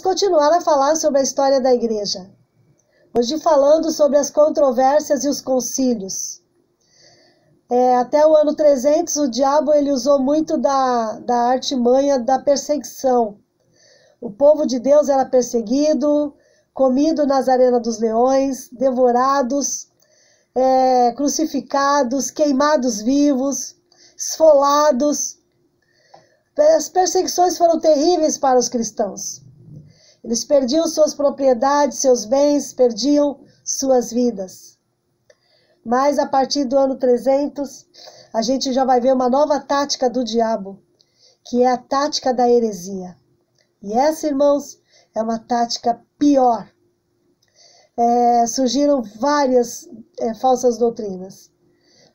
continuar a falar sobre a história da igreja. Hoje falando sobre as controvérsias e os concílios. Até o ano 300, o diabo ele usou muito da artimanha da perseguição. O povo de Deus era perseguido, comido nas arenas dos leões, devorados, crucificados, queimados vivos, esfolados. As perseguições foram terríveis para os cristãos. Eles perdiam suas propriedades, seus bens, perdiam suas vidas. Mas a partir do ano 300, a gente já vai ver uma nova tática do diabo, que é a tática da heresia. E essa, irmãos, é uma tática pior. Surgiram várias falsas doutrinas,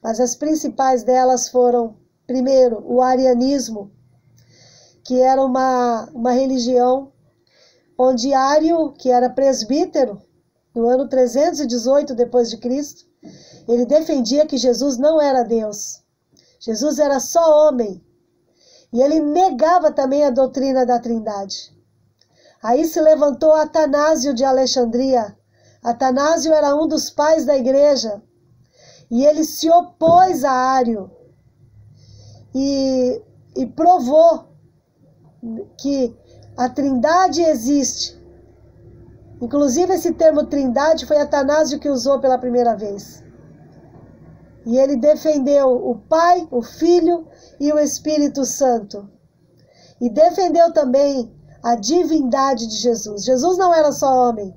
mas as principais delas foram, primeiro, o arianismo, que era uma religião onde Ário, que era presbítero, no ano 318 depois de Cristo, ele defendia que Jesus não era Deus. Jesus era só homem. E ele negava também a doutrina da Trindade. Aí se levantou Atanásio de Alexandria. Atanásio era um dos pais da igreja. E ele se opôs a Ário. E provou que a Trindade existe. Inclusive esse termo Trindade foi Atanásio que usou pela primeira vez. E ele defendeu o Pai, o Filho e o Espírito Santo. E defendeu também a divindade de Jesus. Jesus não era só homem.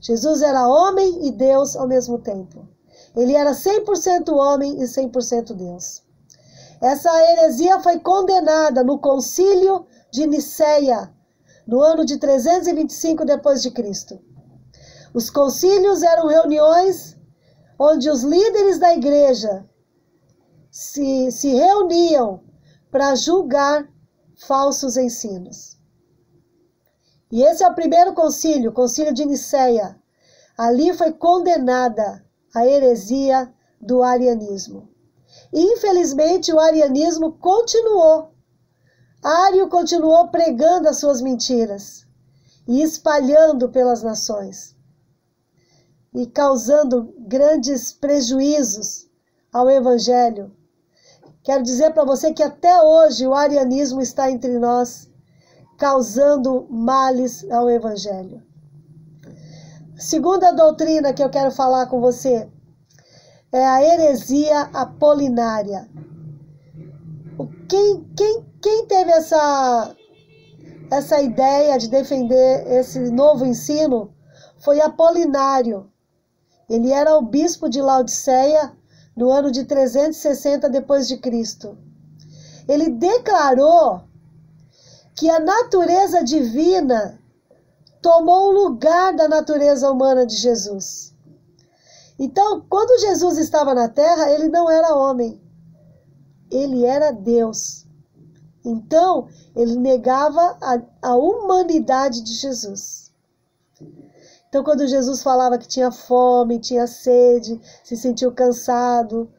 Jesus era homem e Deus ao mesmo tempo. Ele era 100% homem e 100% Deus. Essa heresia foi condenada no Concílio de Nicéia, no ano de 325 depois de Cristo. Os concílios eram reuniões onde os líderes da igreja se reuniam para julgar falsos ensinos. E esse é o primeiro concílio, o concílio de Nicéia. Ali foi condenada a heresia do arianismo. E, infelizmente, o arianismo continuou. Ário continuou pregando as suas mentiras e espalhando pelas nações e causando grandes prejuízos ao evangelho. Quero dizer para você que até hoje o arianismo está entre nós, causando males ao evangelho. Segunda doutrina que eu quero falar com você é a heresia apolinária. Quem teve essa ideia de defender esse novo ensino foi Apolinário. Ele era o bispo de Laodiceia no ano de 360 depois de Cristo. Ele declarou que a natureza divina tomou o lugar da natureza humana de Jesus. Então, quando Jesus estava na terra, ele não era homem. Ele era Deus. Então, ele negava a humanidade de Jesus. Então, quando Jesus falava que tinha fome, tinha sede, se sentiu cansado,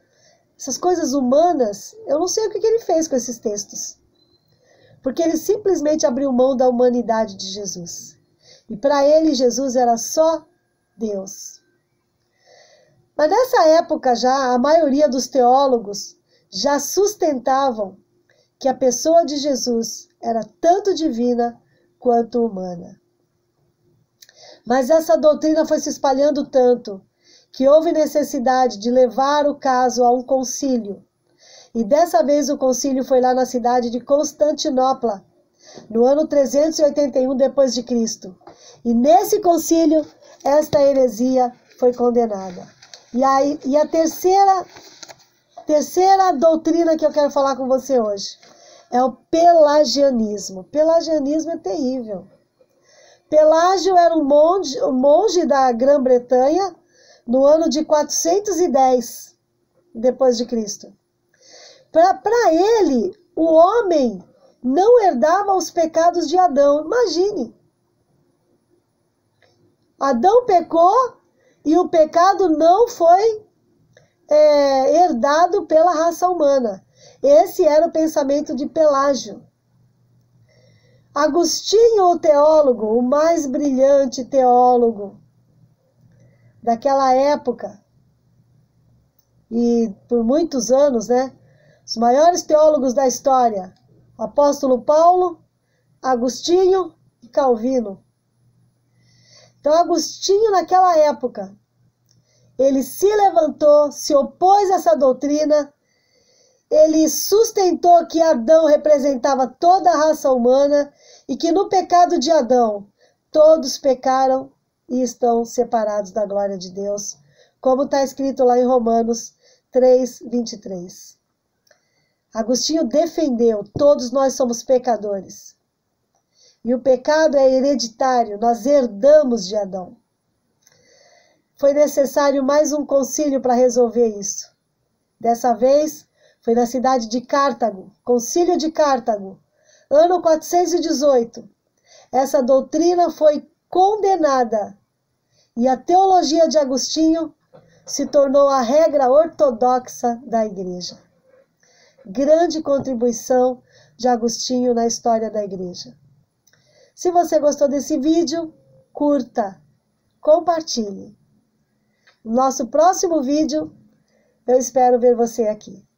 essas coisas humanas, eu não sei o que ele fez com esses textos. Porque ele simplesmente abriu mão da humanidade de Jesus. E para ele, Jesus era só Deus. Mas nessa época já, a maioria dos teólogos já sustentavam que a pessoa de Jesus era tanto divina quanto humana. Mas essa doutrina foi se espalhando tanto que houve necessidade de levar o caso a um concílio. E dessa vez o concílio foi lá na cidade de Constantinopla, no ano 381 depois de Cristo. E nesse concílio, esta heresia foi condenada. E a terceira doutrina que eu quero falar com você hoje é o pelagianismo. Pelagianismo é terrível. Pelágio era um monge da Grã-Bretanha no ano de 410 depois de Cristo. Para ele, o homem não herdava os pecados de Adão. Imagine. Adão pecou e o pecado não foi herdado pela raça humana. Esse era o pensamento de Pelágio. Agostinho, o teólogo, o mais brilhante teólogo daquela época, e por muitos anos, né? Os maiores teólogos da história, apóstolo Paulo, Agostinho e Calvino. Então, Agostinho, naquela época, ele se levantou, se opôs a essa doutrina, ele sustentou que Adão representava toda a raça humana e que no pecado de Adão, todos pecaram e estão separados da glória de Deus, como está escrito lá em Romanos 3:23. Agostinho defendeu, todos nós somos pecadores. E o pecado é hereditário, nós herdamos de Adão. Foi necessário mais um concílio para resolver isso. Dessa vez, foi na cidade de Cartago, Concílio de Cartago, ano 418. Essa doutrina foi condenada e a teologia de Agostinho se tornou a regra ortodoxa da igreja. Grande contribuição de Agostinho na história da igreja. Se você gostou desse vídeo, curta, compartilhe. No nosso próximo vídeo, eu espero ver você aqui.